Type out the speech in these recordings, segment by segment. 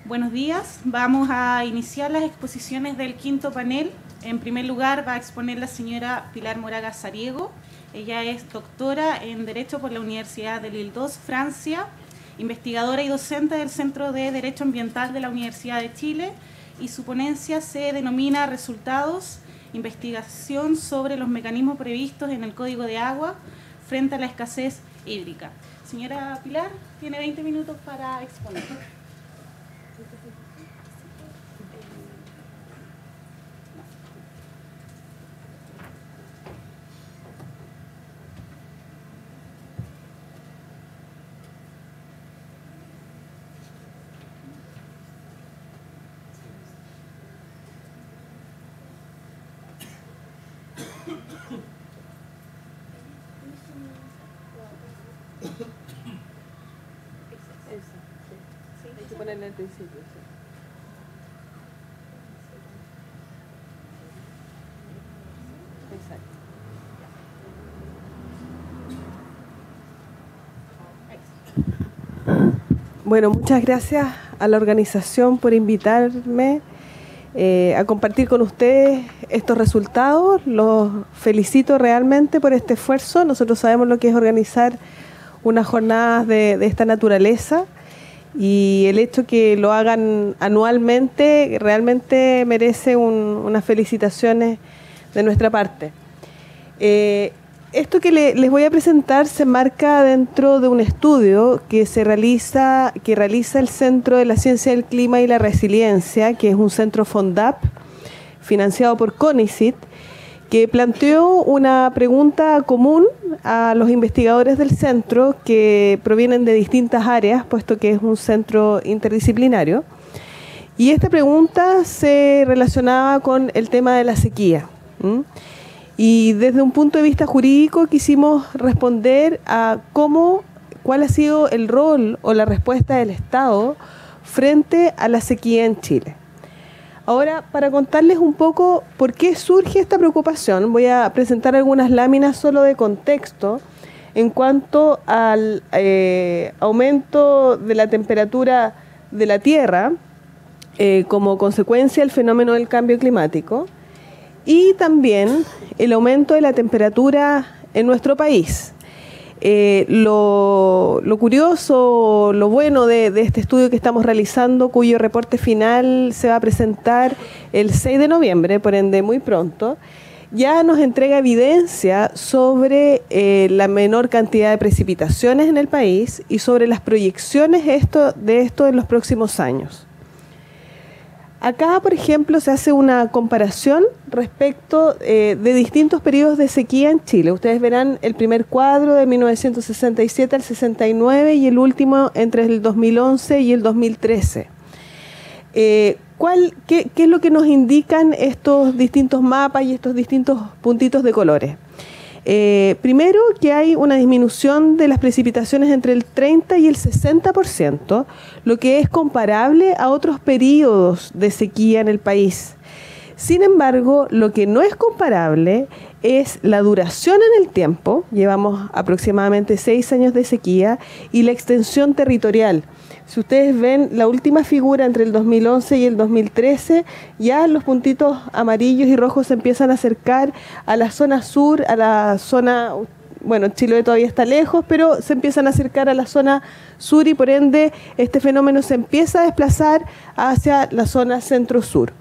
Buenos días, vamos a iniciar las exposiciones del quinto panel. En primer lugar va a exponer la señora Pilar Moraga Sariego. Ella es doctora en Derecho por la Universidad de Lille-II, Francia, investigadora y docente del Centro de Derecho Ambiental de la Universidad de Chile, y su ponencia se denomina Resultados, investigación sobre los mecanismos previstos en el Código de Agua frente a la escasez hídrica. Señora Pilar, tiene 20 minutos para exponer. Hay que ponerle al principio, sí. Exacto. Bueno, muchas gracias a la organización por invitarme a compartir con ustedes estos resultados. Los felicito realmente por este esfuerzo. Nosotros sabemos lo que es organizar unas jornadas de esta naturaleza, y el hecho que lo hagan anualmente realmente merece unas felicitaciones de nuestra parte. Esto que les voy a presentar se marca dentro de un estudio que realiza el Centro de la Ciencia del Clima y la Resiliencia, que es un centro FONDAP financiado por CONICYT, que planteó una pregunta común a los investigadores del centro que provienen de distintas áreas, puesto que es un centro interdisciplinario. Y esta pregunta se relacionaba con el tema de la sequía. Y desde un punto de vista jurídico quisimos responder a cuál ha sido el rol o la respuesta del Estado frente a la sequía en Chile. Ahora, para contarles un poco por qué surge esta preocupación, voy a presentar algunas láminas solo de contexto en cuanto al aumento de la temperatura de la Tierra como consecuencia del fenómeno del cambio climático, y también el aumento de la temperatura en nuestro país. Lo curioso, lo bueno de este estudio que estamos realizando, cuyo reporte final se va a presentar el 6 de noviembre, por ende muy pronto, ya nos entrega evidencia sobre la menor cantidad de precipitaciones en el país y sobre las proyecciones de esto en los próximos años. Acá, por ejemplo, se hace una comparación respecto de distintos periodos de sequía en Chile. Ustedes verán el primer cuadro de 1967 al 69 y el último entre el 2011 y el 2013. ¿Qué es lo que nos indican estos distintos mapas y estos distintos puntitos de colores? Primero, que hay una disminución de las precipitaciones entre el 30 y el 60%, lo que es comparable a otros periodos de sequía en el país. Sin embargo, lo que no es comparable es la duración en el tiempo, llevamos aproximadamente 6 años de sequía, y la extensión territorial. Si ustedes ven la última figura entre el 2011 y el 2013, ya los puntitos amarillos y rojos se empiezan a acercar a la zona sur, a la zona, bueno, Chiloé todavía está lejos, pero se empiezan a acercar a la zona sur, y por ende este fenómeno se empieza a desplazar hacia la zona centro-sur.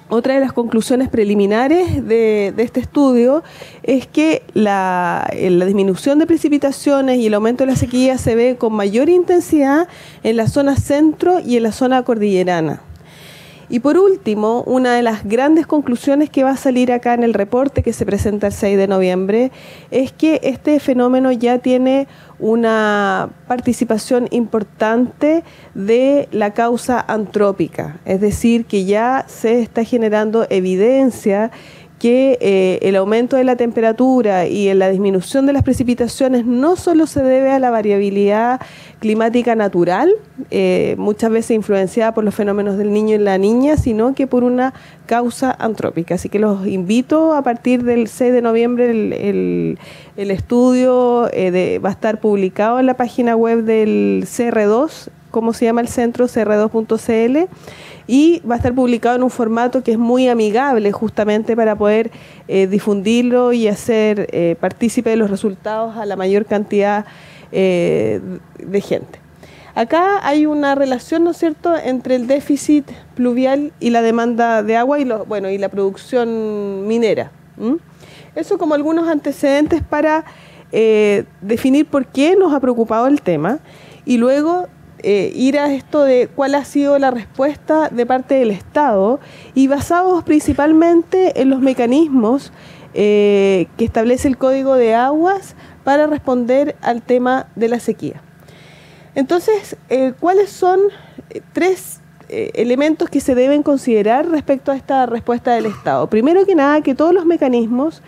Otra de las conclusiones preliminares de este estudio es que la disminución de precipitaciones y el aumento de la sequía se ve con mayor intensidad en la zona centro y en la zona cordillerana. Y por último, una de las grandes conclusiones que va a salir acá en el reporte que se presenta el 6 de noviembre es que este fenómeno ya tiene una participación importante de la causa antrópica, es decir, que ya se está generando evidencia que el aumento de la temperatura y la disminución de las precipitaciones no solo se debe a la variabilidad climática natural, muchas veces influenciada por los fenómenos del Niño y la Niña, sino que por una causa antrópica. Así que los invito a partir del 6 de noviembre, el estudio va a estar publicado en la página web del CR2 como se llama el centro, cr2.cl, y va a estar publicado en un formato que es muy amigable justamente para poder difundirlo y hacer partícipe de los resultados a la mayor cantidad de gente. Acá hay una relación, ¿no es cierto?, entre el déficit pluvial y la demanda de agua y la producción minera. Eso como algunos antecedentes para definir por qué nos ha preocupado el tema y luego ir a esto de cuál ha sido la respuesta de parte del Estado y basados principalmente en los mecanismos que establece el Código de Aguas para responder al tema de la sequía. Entonces, ¿cuáles son tres elementos que se deben considerar respecto a esta respuesta del Estado? Primero que nada, que todos los mecanismos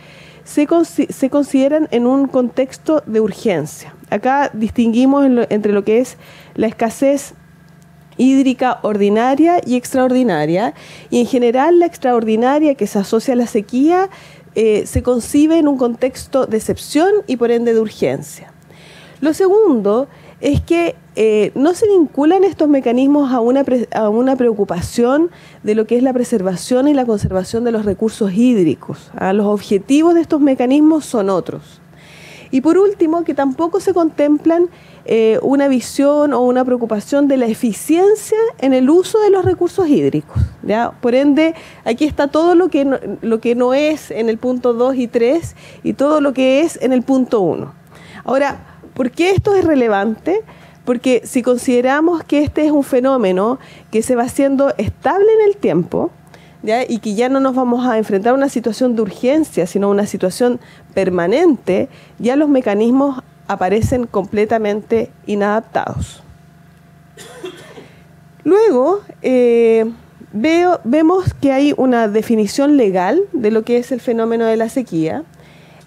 se consideran en un contexto de urgencia. Acá distinguimos entre lo que es la escasez hídrica ordinaria y extraordinaria, y en general la extraordinaria, que se asocia a la sequía, se concibe en un contexto de excepción y por ende de urgencia. Lo segundo es que no se vinculan estos mecanismos a una preocupación de lo que es la preservación y la conservación de los recursos hídricos. Los objetivos de estos mecanismos son otros. Y por último, que tampoco se contemplan una visión o una preocupación de la eficiencia en el uso de los recursos hídricos, ¿ya? Por ende, aquí está todo lo que no es en el punto 2 y 3 y todo lo que es en el punto 1. Ahora, ¿por qué esto es relevante? Porque si consideramos que este es un fenómeno que se va haciendo estable en el tiempo, ¿ya? Y que ya no nos vamos a enfrentar a una situación de urgencia, sino a una situación permanente, ya los mecanismos aparecen completamente inadaptados. Luego, vemos que hay una definición legal de lo que es el fenómeno de la sequía,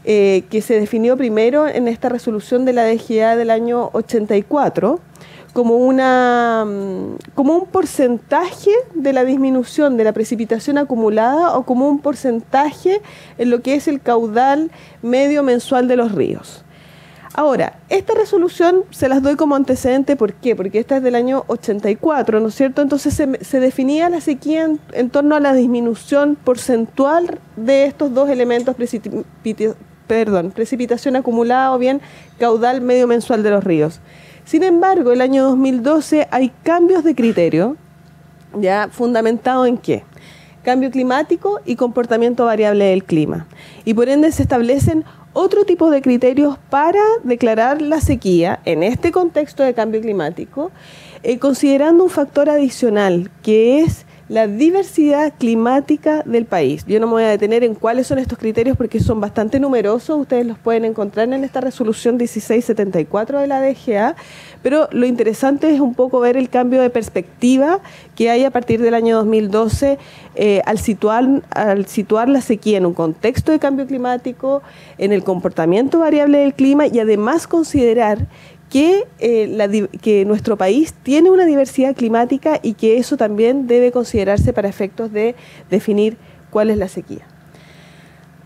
que se definió primero en esta resolución de la DGA del año 84 como un porcentaje de la disminución de la precipitación acumulada o como un porcentaje en lo que es el caudal medio mensual de los ríos. Ahora, esta resolución se las doy como antecedente, ¿por qué? Porque esta es del año 84, ¿no es cierto? Entonces se definía la sequía en torno a la disminución porcentual de estos dos elementos, precipitación acumulada o bien caudal medio mensual de los ríos. Sin embargo, el año 2012 hay cambios de criterio, ya fundamentado en ¿qué? Cambio climático y comportamiento variable del clima. Y por ende se establecen otro tipo de criterios para declarar la sequía en este contexto de cambio climático, considerando un factor adicional que es la diversidad climática del país. Yo no me voy a detener en cuáles son estos criterios porque son bastante numerosos, ustedes los pueden encontrar en esta resolución 1674 de la DGA, pero lo interesante es un poco ver el cambio de perspectiva que hay a partir del año 2012 al situar la sequía en un contexto de cambio climático, en el comportamiento variable del clima y además considerar que nuestro país tiene una diversidad climática y que eso también debe considerarse para efectos de definir cuál es la sequía.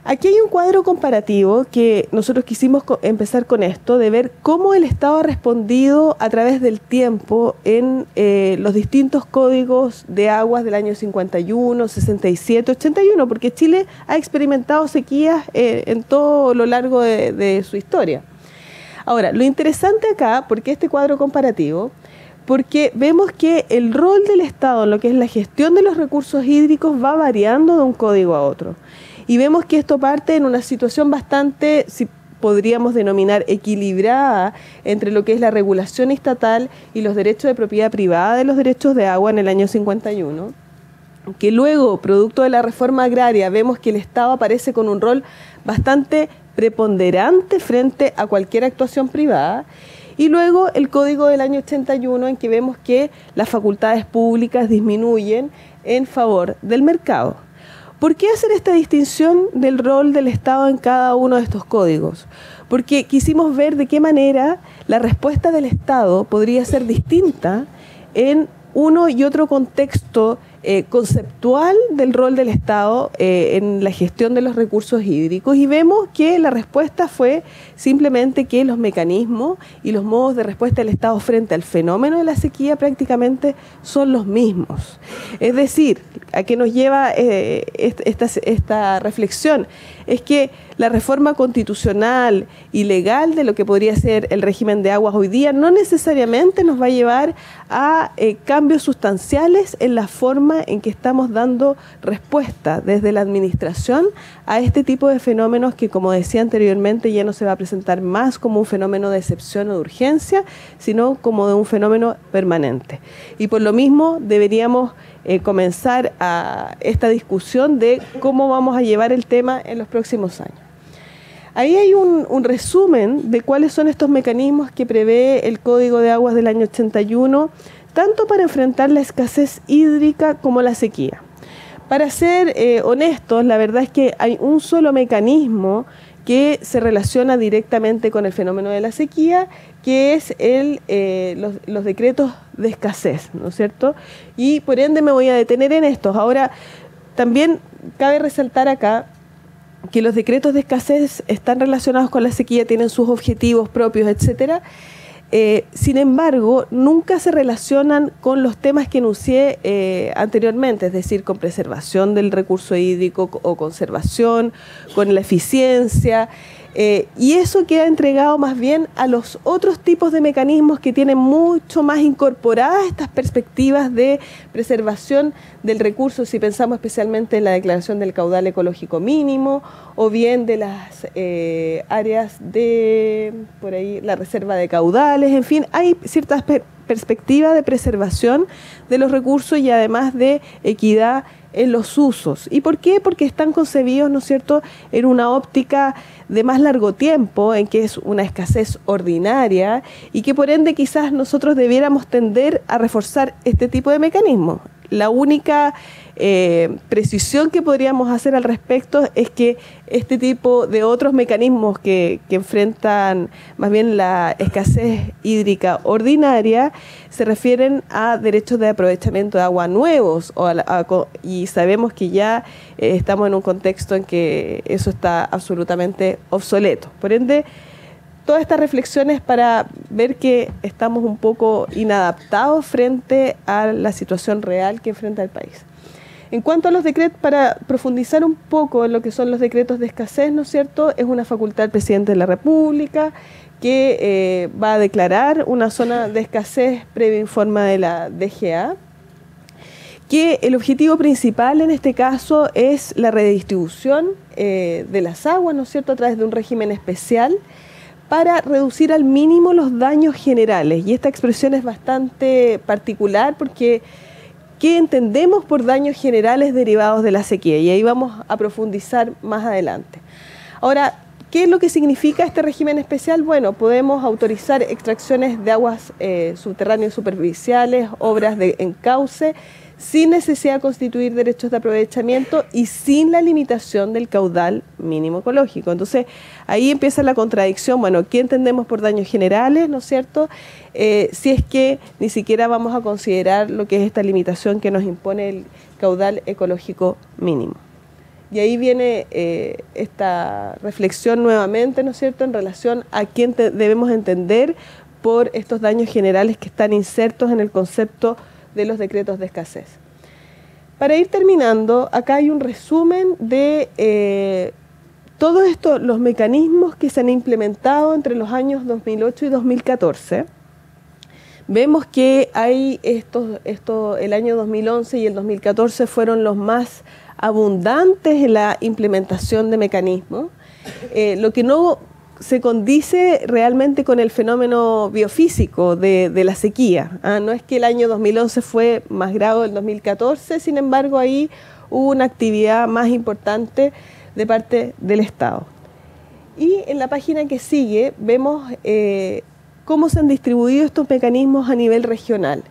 Aquí hay un cuadro comparativo que nosotros quisimos empezar con esto, de ver cómo el Estado ha respondido a través del tiempo en los distintos códigos de aguas del año 51, 67, 81, porque Chile ha experimentado sequías en todo lo largo de su historia. Ahora, lo interesante acá, ¿por qué este cuadro comparativo? Porque vemos que el rol del Estado en lo que es la gestión de los recursos hídricos va variando de un código a otro. Y vemos que esto parte en una situación bastante, si podríamos denominar, equilibrada entre lo que es la regulación estatal y los derechos de propiedad privada de los derechos de agua en el año 51. Que luego, producto de la reforma agraria, vemos que el Estado aparece con un rol bastante preponderante frente a cualquier actuación privada, y luego el Código del año 81 en que vemos que las facultades públicas disminuyen en favor del mercado. ¿Por qué hacer esta distinción del rol del Estado en cada uno de estos códigos? Porque quisimos ver de qué manera la respuesta del Estado podría ser distinta en uno y otro contexto conceptual del rol del Estado en la gestión de los recursos hídricos, y vemos que la respuesta fue simplemente que los mecanismos y los modos de respuesta del Estado frente al fenómeno de la sequía prácticamente son los mismos. Es decir, ¿a qué nos lleva esta reflexión? Es que la reforma constitucional y legal de lo que podría ser el régimen de aguas hoy día no necesariamente nos va a llevar a cambios sustanciales en la forma en que estamos dando respuesta desde la administración a este tipo de fenómenos que, como decía anteriormente, ya no se va a presentar más como un fenómeno de excepción o de urgencia, sino como de un fenómeno permanente. Y por lo mismo deberíamos comenzar a esta discusión de cómo vamos a llevar el tema en los próximos años. Ahí hay un resumen de cuáles son estos mecanismos que prevé el Código de Aguas del año 81, tanto para enfrentar la escasez hídrica como la sequía. Para ser honestos, la verdad es que hay un solo mecanismo que se relaciona directamente con el fenómeno de la sequía, que es los decretos de escasez, ¿no es cierto? Y por ende me voy a detener en estos. Ahora, también cabe resaltar acá que los decretos de escasez están relacionados con la sequía, tienen sus objetivos propios, etcétera. Sin embargo, nunca se relacionan con los temas que enuncié anteriormente, es decir, con preservación del recurso hídrico o conservación, con la eficiencia, y eso queda entregado más bien a los otros tipos de mecanismos que tienen mucho más incorporadas estas perspectivas de preservación del recurso, si pensamos especialmente en la declaración del caudal ecológico mínimo, o bien de las áreas de, por ahí, la reserva de caudales, en fin, hay ciertas perspectivas de preservación de los recursos y además de equidad en los usos. ¿Y por qué? Porque están concebidos, ¿no es cierto?, en una óptica de más largo tiempo, en que es una escasez ordinaria y que por ende quizás nosotros debiéramos tender a reforzar este tipo de mecanismos. La única precisión que podríamos hacer al respecto es que este tipo de otros mecanismos que enfrentan más bien la escasez hídrica ordinaria se refieren a derechos de aprovechamiento de agua nuevos y sabemos que ya estamos en un contexto en que eso está absolutamente obsoleto. Por ende, todas estas reflexiones para ver que estamos un poco inadaptados frente a la situación real que enfrenta el país. En cuanto a los decretos, para profundizar un poco en lo que son los decretos de escasez, ¿no es cierto?, es una facultad del presidente de la República que va a declarar una zona de escasez previo informe de la DGA, que el objetivo principal en este caso es la redistribución de las aguas, ¿no es cierto?, a través de un régimen especial para reducir al mínimo los daños generales. Y esta expresión es bastante particular porque ¿qué entendemos por daños generales derivados de la sequía? Y ahí vamos a profundizar más adelante. Ahora, ¿qué es lo que significa este régimen especial? Bueno, podemos autorizar extracciones de aguas subterráneas y superficiales, obras de encauce, sin necesidad de constituir derechos de aprovechamiento y sin la limitación del caudal mínimo ecológico. Entonces, ahí empieza la contradicción. Bueno, ¿qué entendemos por daños generales, no es cierto? Si es que ni siquiera vamos a considerar lo que es esta limitación que nos impone el caudal ecológico mínimo. Y ahí viene esta reflexión nuevamente, ¿no es cierto?, en relación a quién debemos entender por estos daños generales que están insertos en el concepto de los decretos de escasez. Para ir terminando, acá hay un resumen de todos los mecanismos que se han implementado entre los años 2008 y 2014. Vemos que hay el año 2011 y el 2014 fueron los más abundantes en la implementación de mecanismos, lo que no se condice realmente con el fenómeno biofísico de la sequía. No es que el año 2011 fue más grave del 2014, sin embargo ahí hubo una actividad más importante de parte del Estado. Y en la página que sigue vemos cómo se han distribuido estos mecanismos a nivel regional.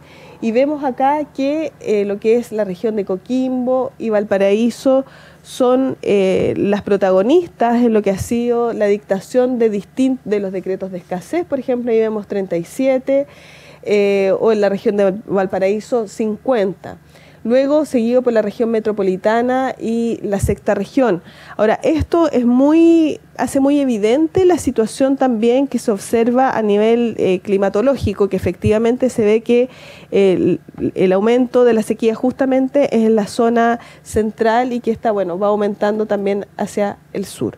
Y vemos acá que lo que es la región de Coquimbo y Valparaíso son las protagonistas en lo que ha sido la dictación de los decretos de escasez. Por ejemplo, ahí vemos 37, o en la región de Valparaíso 50. luego seguido por la región metropolitana y la sexta región. Ahora, esto hace muy evidente la situación también que se observa a nivel climatológico, que efectivamente se ve que el aumento de la sequía justamente es en la zona central y que esta, va aumentando también hacia el sur.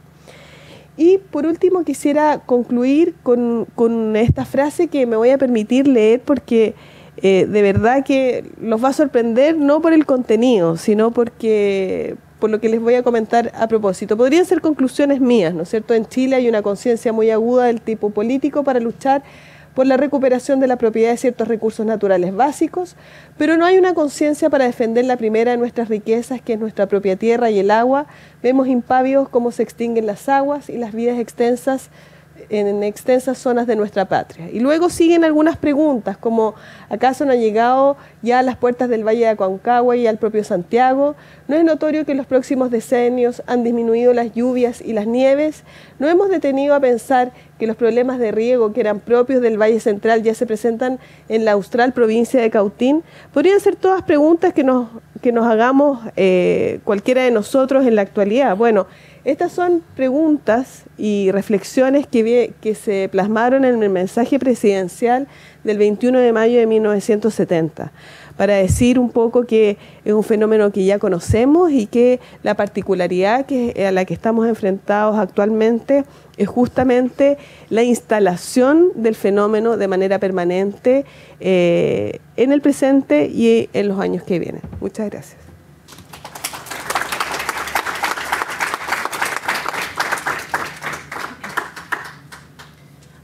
Y por último quisiera concluir con esta frase que me voy a permitir leer porque de verdad que los va a sorprender no por el contenido, sino por lo que les voy a comentar a propósito. Podrían ser conclusiones mías, ¿no es cierto? En Chile hay una conciencia muy aguda del tipo político para luchar por la recuperación de la propiedad de ciertos recursos naturales básicos, pero no hay una conciencia para defender la primera de nuestras riquezas, que es nuestra propia tierra y el agua. Vemos impávidos cómo se extinguen las aguas y las vidas extensas en extensas zonas de nuestra patria. Y luego siguen algunas preguntas, como ¿acaso no ha llegado ya a las puertas del Valle de Aconcagua y al propio Santiago? ¿No es notorio que en los próximos decenios han disminuido las lluvias y las nieves? ¿No hemos detenido a pensar que los problemas de riego que eran propios del Valle Central ya se presentan en la austral provincia de Cautín? Podrían ser todas preguntas que nos hagamos cualquiera de nosotros en la actualidad. Bueno, estas son preguntas y reflexiones que se plasmaron en el mensaje presidencial del 21 de mayo de 1970, para decir un poco que es un fenómeno que ya conocemos y que la particularidad a la que estamos enfrentados actualmente es justamente la instalación del fenómeno de manera permanente en el presente y en los años que vienen. Muchas gracias.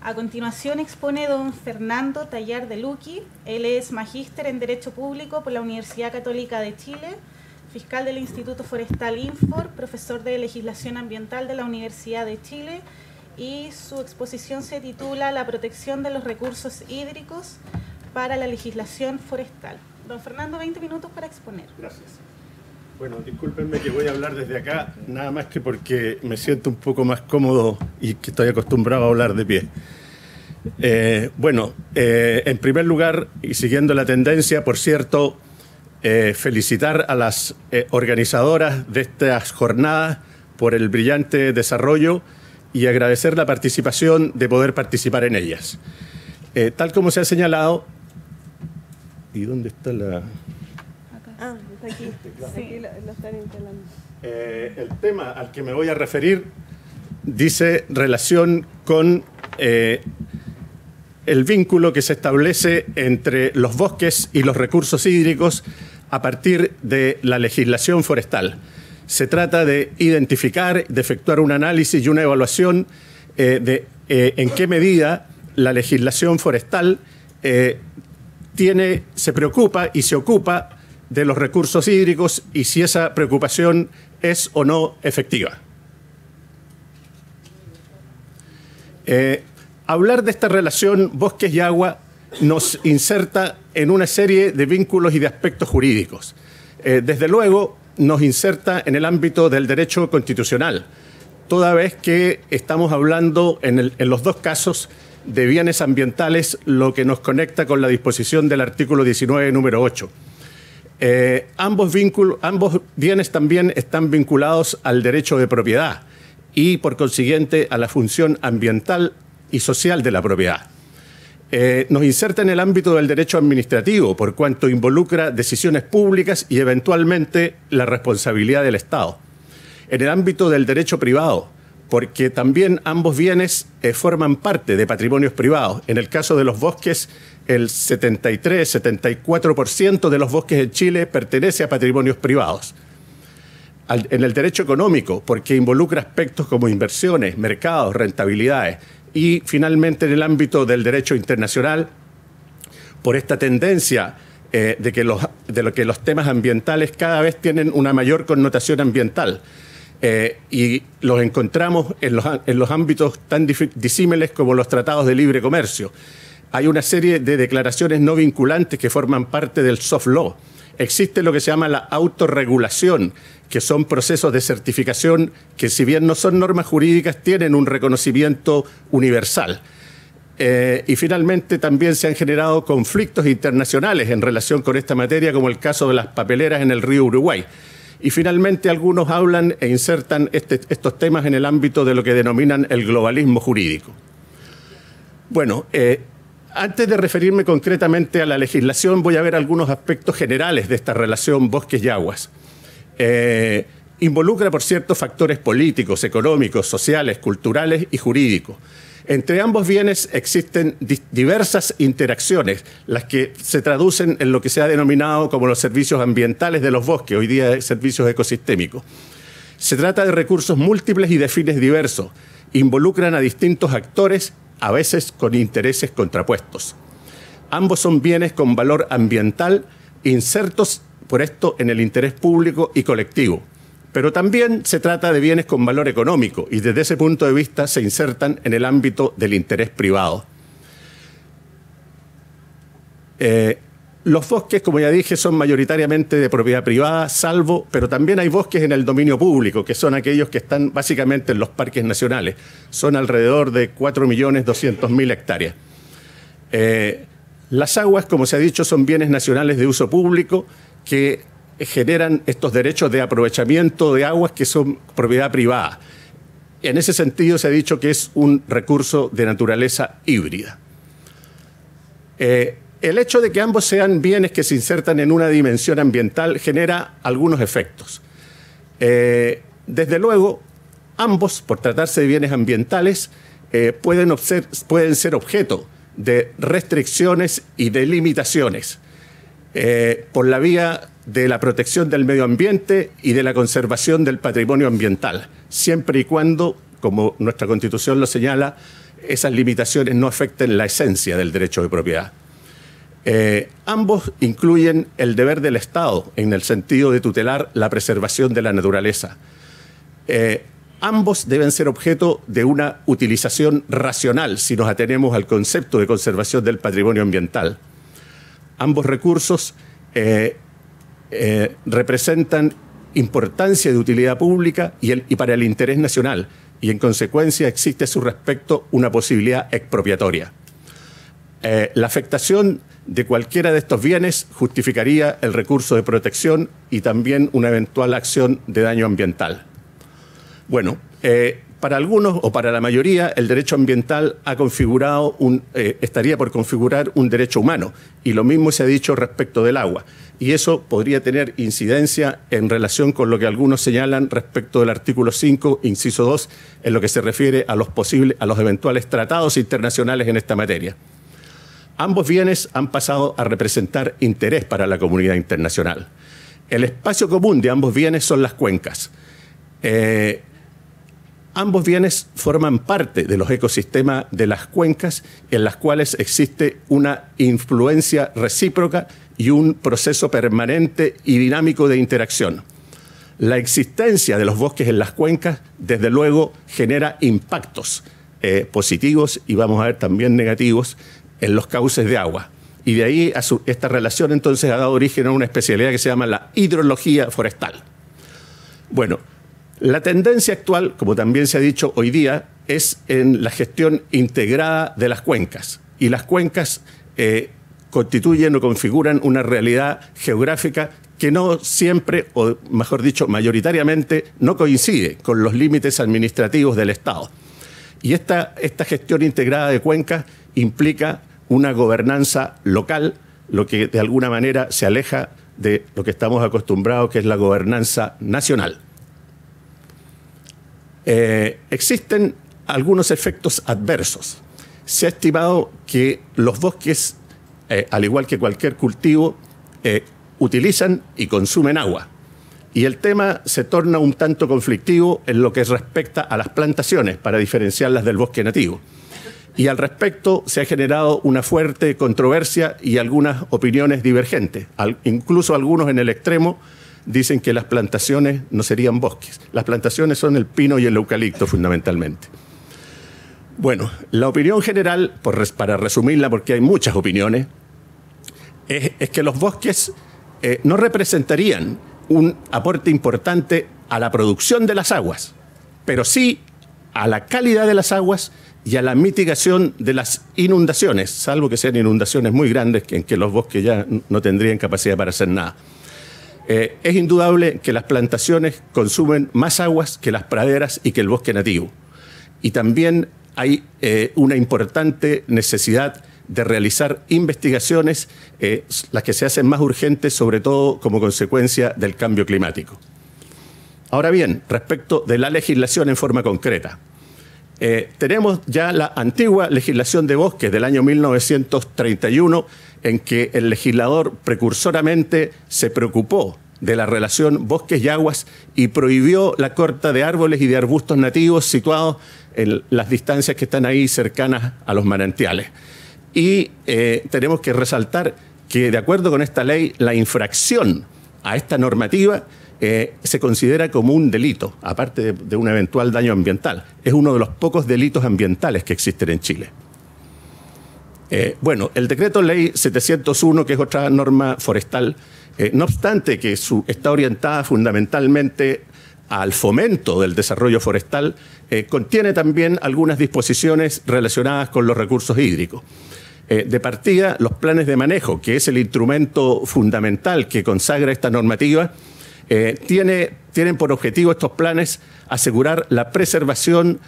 A continuación expone don Fernando Tallar de Luqui. Él es magíster en Derecho Público por la Universidad Católica de Chile, fiscal del Instituto Forestal Infor, profesor de Legislación Ambiental de la Universidad de Chile, y su exposición se titula La protección de los recursos hídricos para la legislación forestal. Don Fernando, 20 minutos para exponer. Gracias. Bueno, discúlpenme que voy a hablar desde acá, nada más que porque me siento un poco más cómodo y que estoy acostumbrado a hablar de pie. En primer lugar, y siguiendo la tendencia, por cierto, felicitar a las organizadoras de estas jornadas por el brillante desarrollo y agradecer la participación de poder participar en ellas. Tal como se ha señalado... ¿Y dónde está la...? Ah, está aquí. Sí. Aquí lo están instalando. El tema al que me voy a referir dice relación con el vínculo que se establece entre los bosques y los recursos hídricos a partir de la legislación forestal. Se trata de identificar, de efectuar un análisis y una evaluación de en qué medida la legislación forestal se preocupa y se ocupa de los recursos hídricos y si esa preocupación es o no efectiva. Hablar de esta relación bosques y agua nos inserta en una serie de vínculos y de aspectos jurídicos. Desde luego, nos inserta en el ámbito del derecho constitucional, toda vez que estamos hablando en los dos casos de bienes ambientales, lo que nos conecta con la disposición del artículo 19, número 8. Ambos bienes también están vinculados al derecho de propiedad y, por consiguiente, a la función ambiental y social de la propiedad. Nos inserta en el ámbito del derecho administrativo, por cuanto involucra decisiones públicas y, eventualmente, la responsabilidad del Estado. En el ámbito del derecho privado, porque también ambos bienes forman parte de patrimonios privados. En el caso de los bosques, el 73-74% de los bosques en Chile pertenece a patrimonios privados. En el derecho económico, porque involucra aspectos como inversiones, mercados, rentabilidades. Y finalmente en el ámbito del derecho internacional, por esta tendencia de que los temas ambientales cada vez tienen una mayor connotación ambiental. Y los encontramos en los ámbitos tan disímiles como los tratados de libre comercio. Hay una serie de declaraciones no vinculantes que forman parte del soft law. Existe lo que se llama la autorregulación, que son procesos de certificación que, si bien no son normas jurídicas, tienen un reconocimiento universal. Y finalmente también se han generado conflictos internacionales en relación con esta materia, como el caso de las papeleras en el río Uruguay. Y finalmente algunos hablan e insertan estos temas en el ámbito de lo que denominan el globalismo jurídico. Bueno, antes de referirme concretamente a la legislación, voy a ver algunos aspectos generales de esta relación bosques y aguas. Involucra, por cierto, factores políticos, económicos, sociales, culturales y jurídicos. Entre ambos bienes existen diversas interacciones, las que se traducen en lo que se ha denominado como los servicios ambientales de los bosques, hoy día servicios ecosistémicos. Se trata de recursos múltiples y de fines diversos. Involucran a distintos actores, a veces con intereses contrapuestos. Ambos son bienes con valor ambiental, insertos por esto en el interés público y colectivo. Pero también se trata de bienes con valor económico y desde ese punto de vista se insertan en el ámbito del interés privado. Los bosques, como ya dije, son mayoritariamente de propiedad privada, pero también hay bosques en el dominio público, que son aquellos que están básicamente en los parques nacionales. Son alrededor de 4.200.000 hectáreas. Las aguas, como se ha dicho, son bienes nacionales de uso público que generan estos derechos de aprovechamiento de aguas que son propiedad privada. En ese sentido se ha dicho que es un recurso de naturaleza híbrida. El hecho de que ambos sean bienes que se insertan en una dimensión ambiental genera algunos efectos. Desde luego, ambos, por tratarse de bienes ambientales, pueden ser objeto de restricciones y de limitaciones por la vía de la protección del medio ambiente y de la conservación del patrimonio ambiental, siempre y cuando, como nuestra Constitución lo señala, esas limitaciones no afecten la esencia del derecho de propiedad. Ambos incluyen el deber del Estado en el sentido de tutelar la preservación de la naturaleza. Ambos deben ser objeto de una utilización racional si nos atenemos al concepto de conservación del patrimonio ambiental. Ambos recursos representan importancia de utilidad pública y para el interés nacional, y en consecuencia existe a su respecto una posibilidad expropiatoria. La afectación de cualquiera de estos bienes justificaría el recurso de protección y también una eventual acción de daño ambiental. Bueno, para algunos o para la mayoría el derecho ambiental estaría por configurar un derecho humano, y lo mismo se ha dicho respecto del agua. Y eso podría tener incidencia en relación con lo que algunos señalan respecto del artículo 5, inciso 2, en lo que se refiere a los eventuales tratados internacionales en esta materia. Ambos bienes han pasado a representar interés para la comunidad internacional. El espacio común de ambos bienes son las cuencas. Ambos bienes forman parte de los ecosistemas de las cuencas, en las cuales existe una influencia recíproca y un proceso permanente y dinámico de interacción. La existencia de los bosques en las cuencas, desde luego, genera impactos positivos y vamos a ver también negativos en los cauces de agua. Y de ahí esta relación entonces ha dado origen a una especialidad que se llama la hidrología forestal. Bueno, la tendencia actual, como también se ha dicho hoy día, es en la gestión integrada de las cuencas. Y las cuencas constituyen o configuran una realidad geográfica que no siempre, o mejor dicho, mayoritariamente, no coincide con los límites administrativos del Estado. Y esta gestión integrada de cuencas implica una gobernanza local, lo que de alguna manera se aleja de lo que estamos acostumbrados, que es la gobernanza nacional. Existen algunos efectos adversos. Se ha estimado que los bosques, al igual que cualquier cultivo, utilizan y consumen agua. Y el tema se torna un tanto conflictivo en lo que respecta a las plantaciones, para diferenciarlas del bosque nativo. Y al respecto se ha generado una fuerte controversia y algunas opiniones divergentes. Incluso algunos en el extremo dicen que las plantaciones no serían bosques. Las plantaciones son el pino y el eucalipto fundamentalmente. Bueno, la opinión general, para resumirla porque hay muchas opiniones, es que los bosques no representarían un aporte importante a la producción de las aguas, pero sí a la calidad de las aguas y a la mitigación de las inundaciones, salvo que sean inundaciones muy grandes en que los bosques ya no tendrían capacidad para hacer nada. Es indudable que las plantaciones consumen más aguas que las praderas y que el bosque nativo. Y también hay una importante necesidad de realizar investigaciones, las que se hacen más urgentes, sobre todo como consecuencia del cambio climático. Ahora bien, respecto de la legislación en forma concreta, tenemos ya la antigua legislación de bosques del año 1931, en que el legislador precursoramente se preocupó de la relación bosques y aguas y prohibió la corta de árboles y de arbustos nativos situados en las distancias que están ahí cercanas a los manantiales. Y tenemos que resaltar que, de acuerdo con esta ley, la infracción a esta normativa se considera como un delito, aparte de un eventual daño ambiental. Es uno de los pocos delitos ambientales que existen en Chile. Bueno, el decreto ley 701, que es otra norma forestal, no obstante que está orientada fundamentalmente al fomento del desarrollo forestal, contiene también algunas disposiciones relacionadas con los recursos hídricos. De partida, los planes de manejo, que es el instrumento fundamental que consagra esta normativa, tienen por objetivo estos planes asegurar la preservación,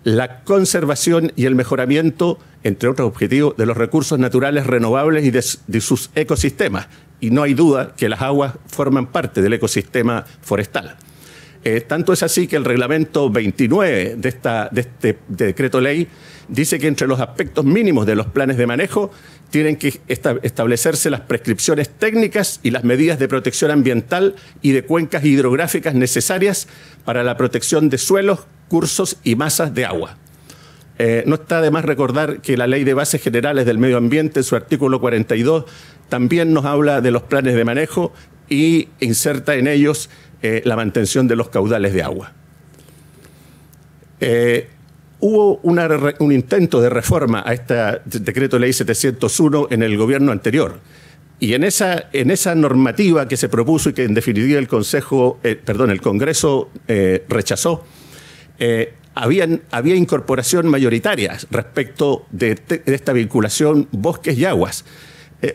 la conservación y el mejoramiento, entre otros objetivos, de los recursos naturales renovables y de sus ecosistemas. Y no hay duda que las aguas forman parte del ecosistema forestal. Tanto es así que el reglamento 29 de este decreto ley dice que entre los aspectos mínimos de los planes de manejo tienen que establecerse las prescripciones técnicas y las medidas de protección ambiental y de cuencas hidrográficas necesarias para la protección de suelos, cursos y masas de agua. No está de más recordar que la Ley de Bases Generales del Medio Ambiente, en su artículo 42, también nos habla de los planes de manejo y inserta en ellos la mantención de los caudales de agua. Hubo un intento de reforma a este decreto ley 701 en el gobierno anterior. Y en esa normativa que se propuso y que en definitiva el Congreso rechazó, había incorporación mayoritaria respecto de esta vinculación bosques y aguas.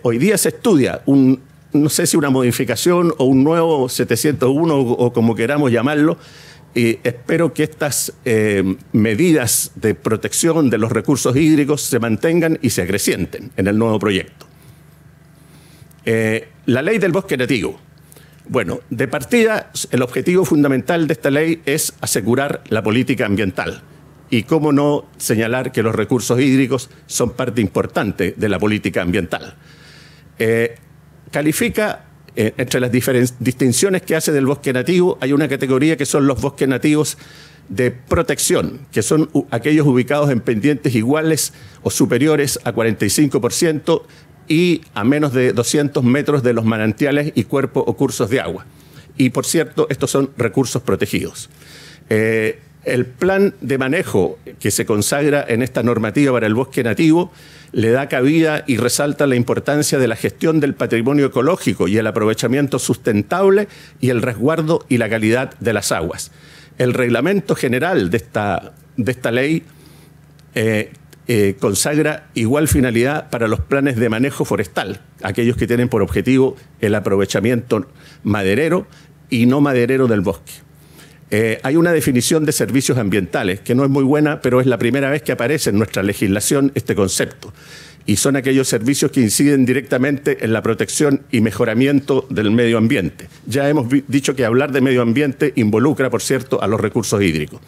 Hoy día se estudia no sé si una modificación o un nuevo 701 o como queramos llamarlo, y espero que estas medidas de protección de los recursos hídricos se mantengan y se acrecienten en el nuevo proyecto. La ley del bosque nativo. Bueno, de partida, el objetivo fundamental de esta ley es asegurar la política ambiental. Y cómo no señalar que los recursos hídricos son parte importante de la política ambiental. Califica, entre las distinciones que hace del bosque nativo, hay una categoría que son los bosques nativos de protección, que son aquellos ubicados en pendientes iguales o superiores a 45% y a menos de 200 metros de los manantiales y cuerpos o cursos de agua. Y, por cierto, estos son recursos protegidos. El plan de manejo que se consagra en esta normativa para el bosque nativo le da cabida y resalta la importancia de la gestión del patrimonio ecológico y el aprovechamiento sustentable y el resguardo y la calidad de las aguas. El reglamento general de esta ley consagra igual finalidad para los planes de manejo forestal, aquellos que tienen por objetivo el aprovechamiento maderero y no maderero del bosque. Hay una definición de servicios ambientales que no es muy buena, pero es la primera vez que aparece en nuestra legislación este concepto. Y son aquellos servicios que inciden directamente en la protección y mejoramiento del medio ambiente. Ya hemos dicho que hablar de medio ambiente involucra, por cierto, a los recursos hídricos.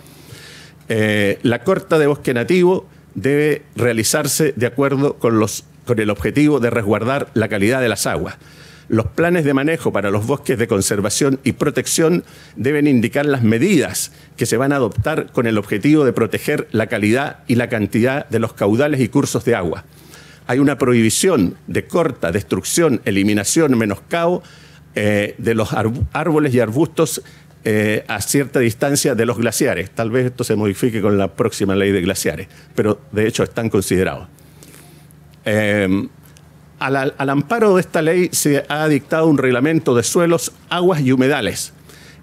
La corta de bosque nativo debe realizarse de acuerdo con el objetivo de resguardar la calidad de las aguas. Los planes de manejo para los bosques de conservación y protección deben indicar las medidas que se van a adoptar con el objetivo de proteger la calidad y la cantidad de los caudales y cursos de agua. Hay una prohibición de corta, destrucción, eliminación, menoscabo de los árboles y arbustos a cierta distancia de los glaciares. Tal vez esto se modifique con la próxima ley de glaciares, pero de hecho están considerados. Al amparo de esta ley se ha dictado un reglamento de suelos, aguas y humedales.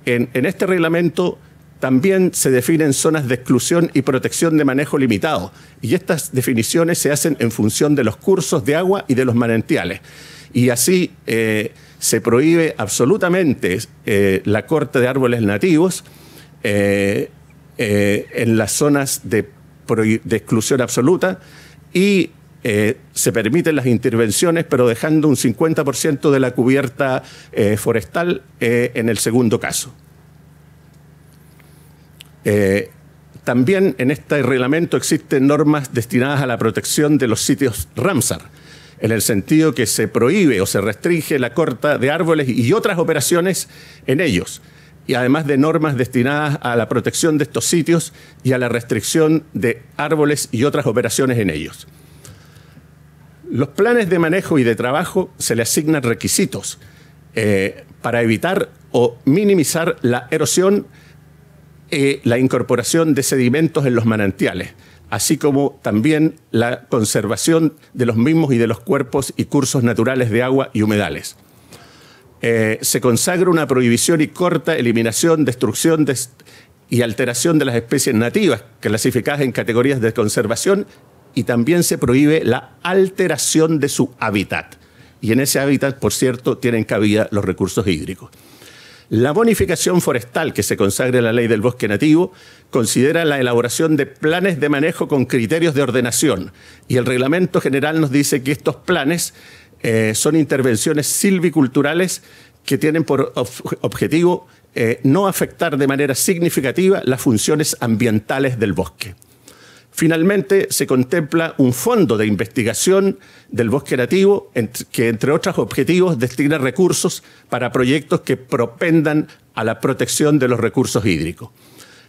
En este reglamento También se definen zonas de exclusión y protección de manejo limitado. Y estas definiciones se hacen en función de los cursos de agua y de los manantiales. Y así se prohíbe absolutamente la corta de árboles nativos en las zonas de exclusión absoluta y se permiten las intervenciones, pero dejando un 50% de la cubierta forestal en el segundo caso. También en este reglamento existen normas destinadas a la protección de los sitios Ramsar, en el sentido que se prohíbe o se restringe la corta de árboles y otras operaciones en ellos, y además de normas destinadas a la protección de estos sitios y a la restricción de árboles y otras operaciones en ellos. Los planes de manejo y de trabajo se le asignan requisitos para evitar o minimizar la erosión, la incorporación de sedimentos en los manantiales, así como también la conservación de los mismos y de los cuerpos y cursos naturales de agua y humedales. Se consagra una prohibición y corta eliminación, destrucción y alteración de las especies nativas clasificadas en categorías de conservación, y también se prohíbe la alteración de su hábitat. Y en ese hábitat, por cierto, tienen cabida los recursos hídricos. La bonificación forestal que se consagra en la Ley del Bosque Nativo considera la elaboración de planes de manejo con criterios de ordenación, y el Reglamento General nos dice que estos planes son intervenciones silviculturales que tienen por objetivo no afectar de manera significativa las funciones ambientales del bosque. Finalmente, se contempla un fondo de investigación del bosque nativo que, entre otros objetivos, destina recursos para proyectos que propendan a la protección de los recursos hídricos.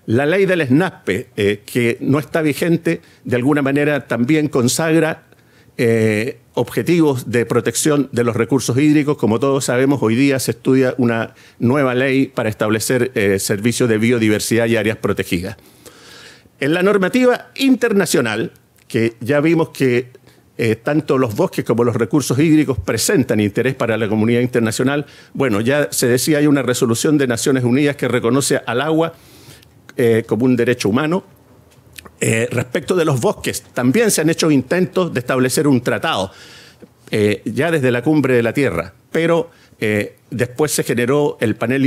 La ley del SNASPE, que no está vigente, de alguna manera también consagra objetivos de protección de los recursos hídricos. Como todos sabemos, hoy día se estudia una nueva ley para establecer servicios de biodiversidad y áreas protegidas. En la normativa internacional, que ya vimos que tanto los bosques como los recursos hídricos presentan interés para la comunidad internacional, bueno, ya se decía, hay una resolución de Naciones Unidas que reconoce al agua como un derecho humano. Respecto de los bosques, también se han hecho intentos de establecer un tratado, ya desde la Cumbre de la Tierra, pero después se generó el panel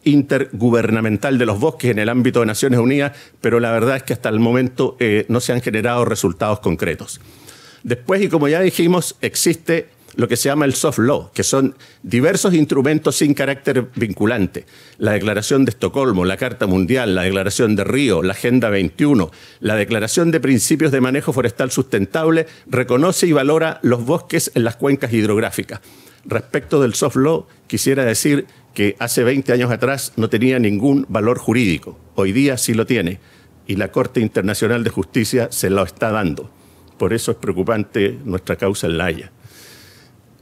intergubernamental de los bosques en el ámbito de Naciones Unidas, pero la verdad es que hasta el momento no se han generado resultados concretos. Después, y como ya dijimos, existe lo que se llama el soft law, que son diversos instrumentos sin carácter vinculante. La Declaración de Estocolmo, la Carta Mundial, la Declaración de Río, la Agenda 21, la Declaración de Principios de Manejo Forestal Sustentable, reconoce y valora los bosques en las cuencas hidrográficas. Respecto del soft law, quisiera decir que hace 20 años atrás no tenía ningún valor jurídico. Hoy día sí lo tiene, y la Corte Internacional de Justicia se lo está dando. Por eso es preocupante nuestra causa en La Haya.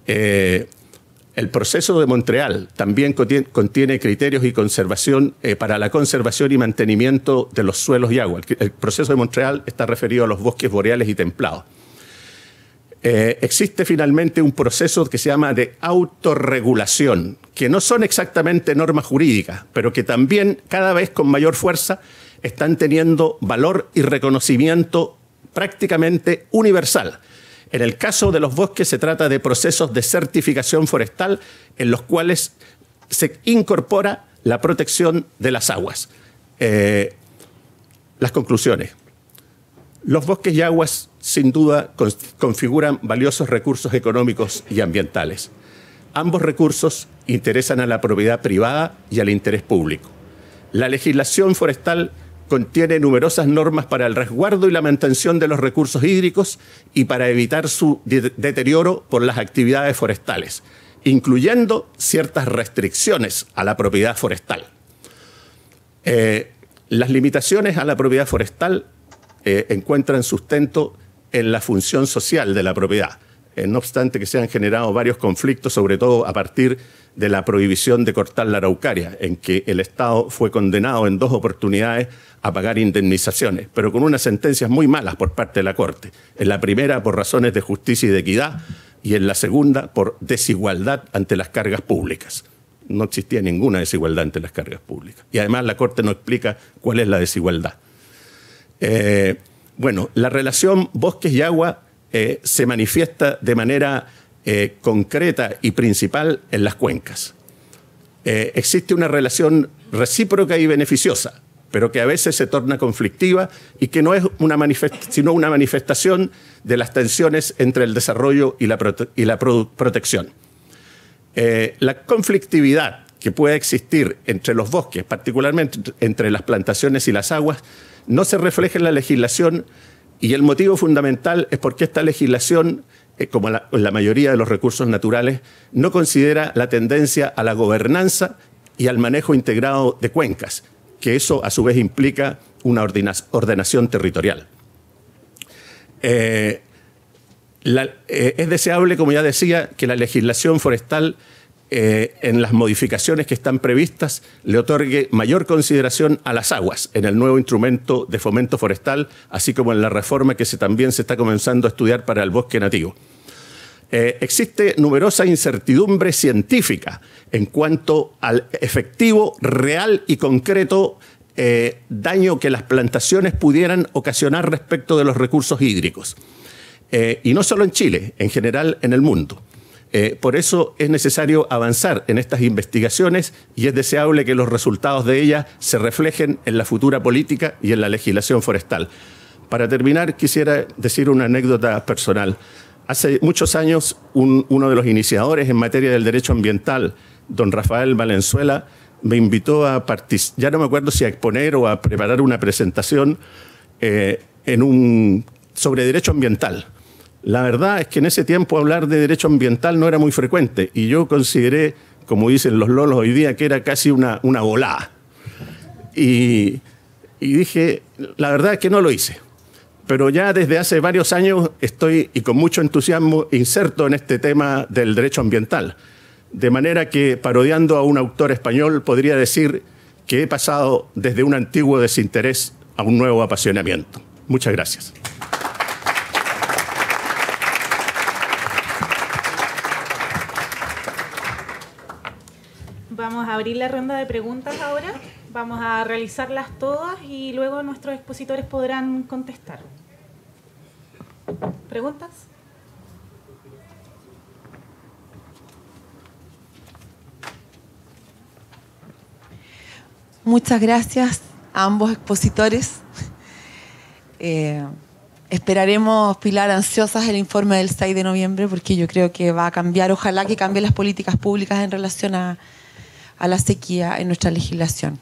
El proceso de Montreal también contiene criterios y conservación para la conservación y mantenimiento de los suelos y agua. El proceso de Montreal está referido a los bosques boreales y templados. Existe finalmente un proceso que se llama de autorregulación, que no son exactamente normas jurídicas, pero que también cada vez con mayor fuerza están teniendo valor y reconocimiento prácticamente universal. En el caso de los bosques se trata de procesos de certificación forestal en los cuales se incorpora la protección de las aguas. Las conclusiones. Los bosques y aguas, sin duda, configuran valiosos recursos económicos y ambientales. Ambos recursos interesan a la propiedad privada y al interés público. La legislación forestal contiene numerosas normas para el resguardo y la mantención de los recursos hídricos y para evitar su deterioro por las actividades forestales, incluyendo ciertas restricciones a la propiedad forestal. Las limitaciones a la propiedad forestal encuentran sustento en la función social de la propiedad, no obstante que se han generado varios conflictos, sobre todo a partir de la prohibición de cortar la araucaria, en que el Estado fue condenado en 2 oportunidades a pagar indemnizaciones, pero con unas sentencias muy malas por parte de la Corte. En la primera por razones de justicia y de equidad, y en la segunda por desigualdad ante las cargas públicas. no existía ninguna desigualdad entre las cargas públicas. Y además la Corte no explica cuál es la desigualdad. Bueno, la relación bosques y agua se manifiesta de manera concreta y principal en las cuencas. Existe una relación recíproca y beneficiosa, pero que a veces se torna conflictiva y que no es sino una manifestación de las tensiones entre el desarrollo y la protección. La conflictividad que puede existir entre los bosques, particularmente entre las plantaciones y las aguas, no se refleja en la legislación, y el motivo fundamental es porque esta legislación, como la mayoría de los recursos naturales, no considera la tendencia a la gobernanza y al manejo integrado de cuencas, que eso a su vez implica una ordenación territorial. Es deseable, como ya decía, que la legislación forestal en las modificaciones que están previstas le otorgue mayor consideración a las aguas en el nuevo instrumento de fomento forestal, así como en la reforma que también se está comenzando a estudiar para el bosque nativo. Existe numerosa incertidumbre científica en cuanto al efectivo, real y concreto daño que las plantaciones pudieran ocasionar respecto de los recursos hídricos. Y no solo en Chile, en general en el mundo. Por eso es necesario avanzar en estas investigaciones y es deseable que los resultados de ellas se reflejen en la futura política y en la legislación forestal. Para terminar, quisiera decir una anécdota personal. Hace muchos años, uno de los iniciadores en materia del derecho ambiental, don Rafael Valenzuela, me invitó a participar, ya no me acuerdo si a exponer o a preparar una presentación sobre derecho ambiental. La verdad es que en ese tiempo hablar de derecho ambiental no era muy frecuente y yo consideré, como dicen los lolos hoy día, que era casi una volada. Y dije, la verdad es que no lo hice. Pero ya desde hace varios años estoy, y con mucho entusiasmo, inserto en este tema del derecho ambiental. De manera que, parodiando a un autor español, podría decir que he pasado desde un antiguo desinterés a un nuevo apasionamiento. Muchas gracias. Vamos a abrir la ronda de preguntas ahora. Vamos a realizarlas todas y luego nuestros expositores podrán contestar. ¿Preguntas? Muchas gracias a ambos expositores. Esperaremos, Pilar, ansiosas el informe del 6 de noviembre porque yo creo que va a cambiar, ojalá que cambie las políticas públicas en relación a la sequía en nuestra legislación.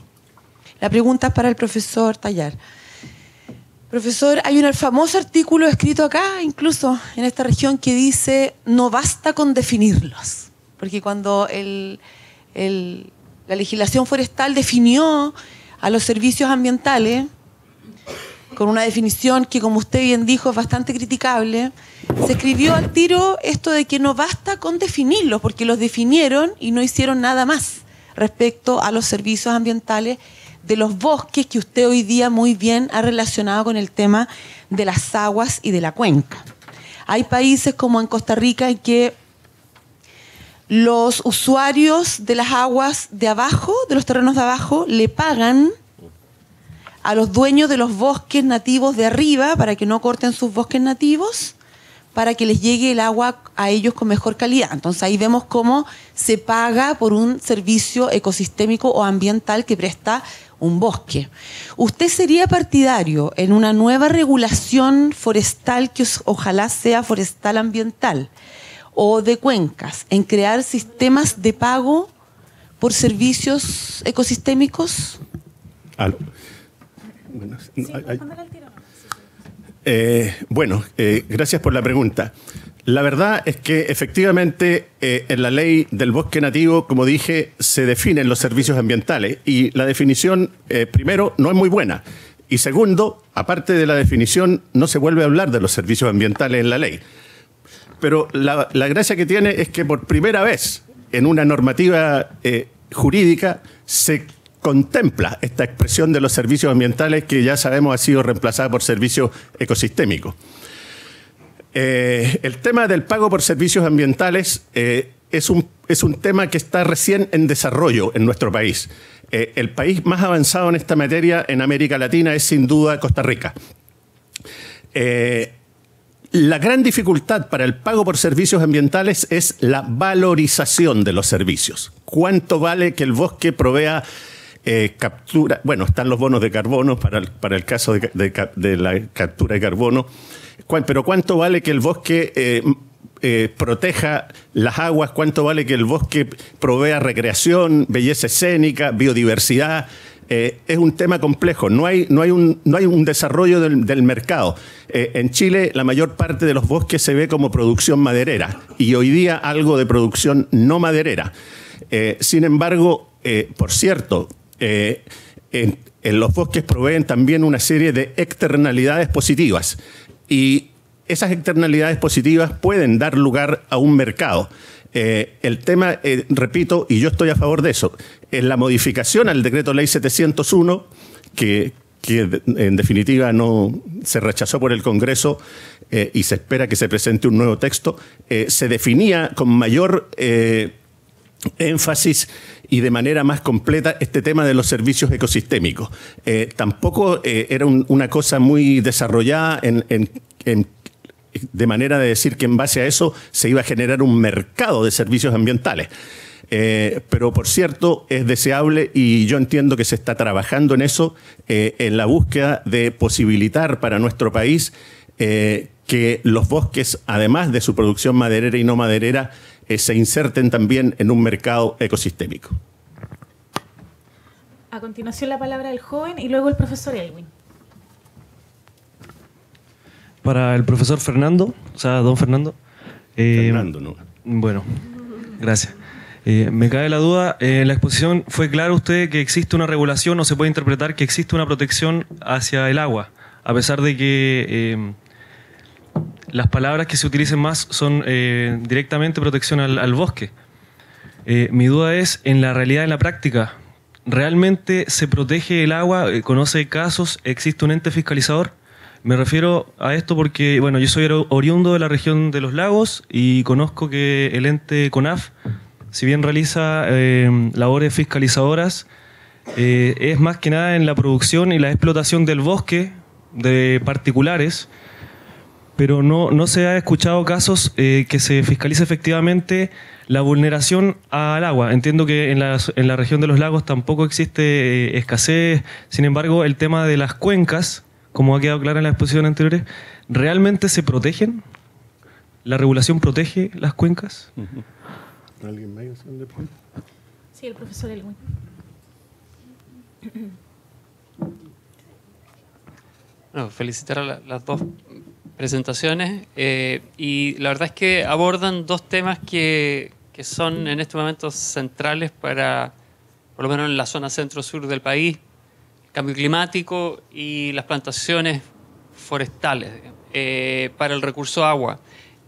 La pregunta es para el profesor Tallar. Profesor, hay un famoso artículo escrito acá, incluso en esta región, que dice no basta con definirlos. Porque cuando la legislación forestal definió a los servicios ambientales, con una definición que, como usted bien dijo, es bastante criticable, se escribió al tiro esto de que no basta con definirlos, porque los definieron y no hicieron nada más respecto a los servicios ambientales de los bosques que usted hoy día muy bien ha relacionado con el tema de las aguas y de la cuenca. Hay países como en Costa Rica en que los usuarios de las aguas de abajo, de los terrenos de abajo, le pagan a los dueños de los bosques nativos de arriba para que no corten sus bosques nativos, para que les llegue el agua a ellos con mejor calidad. Entonces ahí vemos cómo se paga por un servicio ecosistémico o ambiental que presta un bosque. ¿Usted sería partidario en una nueva regulación forestal que ojalá sea forestal ambiental o de cuencas, en crear sistemas de pago por servicios ecosistémicos? Bueno, gracias por la pregunta. La verdad es que efectivamente en la ley del bosque nativo, como dije, se definen los servicios ambientales y la definición, primero, no es muy buena. Y segundo, aparte de la definición, no se vuelve a hablar de los servicios ambientales en la ley. Pero la gracia que tiene es que por primera vez en una normativa jurídica se contempla esta expresión de los servicios ambientales que ya sabemos ha sido reemplazada por servicios ecosistémicos. El tema del pago por servicios ambientales es es un tema que está recién en desarrollo en nuestro país. El país más avanzado en esta materia en América Latina es sin duda Costa Rica. La gran dificultad para el pago por servicios ambientales es la valorización de los servicios. ¿Cuánto vale que el bosque provea captura? Bueno, están los bonos de carbono para el caso de la captura de carbono, pero ¿cuánto vale que el bosque proteja las aguas? ¿Cuánto vale que el bosque provea recreación, belleza escénica, biodiversidad? Es un tema complejo, no hay un desarrollo del mercado. En Chile la mayor parte de los bosques se ve como producción maderera y hoy día algo de producción no maderera. Sin embargo, por cierto, en los bosques proveen también una serie de externalidades positivas y esas externalidades positivas pueden dar lugar a un mercado. El tema, repito, y yo estoy a favor de eso, en la modificación al decreto ley 701, que en definitiva no se rechazó por el Congreso y se espera que se presente un nuevo texto, se definía con mayor énfasis y de manera más completa este tema de los servicios ecosistémicos. Tampoco era una cosa muy desarrollada de manera de decir que en base a eso se iba a generar un mercado de servicios ambientales. Pero por cierto es deseable y yo entiendo que se está trabajando en eso, en la búsqueda de posibilitar para nuestro país que los bosques, además de su producción maderera y no maderera, se inserten también en un mercado ecosistémico. A continuación la palabra del joven y luego el profesor Elwin. Para el profesor Fernando, o sea, don Fernando. Fernando, ¿no? Bueno, gracias. Me cae la duda, en la exposición fue claro usted que existe una regulación, o se puede interpretar que existe una protección hacia el agua, a pesar de que las palabras que se utilicen más son directamente protección al bosque. Mi duda es, en la realidad, en la práctica, ¿realmente se protege el agua? ¿Conoce casos? ¿Existe un ente fiscalizador? Me refiero a esto porque, bueno, yo soy oriundo de la región de los lagos y conozco que el ente CONAF, si bien realiza labores fiscalizadoras, es más que nada en la producción y la explotación del bosque de particulares, pero no se ha escuchado casos que se fiscalice efectivamente la vulneración al agua. Entiendo que en la región de los lagos tampoco existe escasez, sin embargo, el tema de las cuencas, como ha quedado claro en las exposiciones anteriores, ¿realmente se protegen? ¿La regulación protege las cuencas? ¿Alguien más? Sí, el profesor Elwin. Bueno, felicitar a las dos presentaciones y la verdad es que abordan dos temas que son en este momento centrales para, por lo menos en la zona centro-sur del país, cambio climático y las plantaciones forestales para el recurso agua.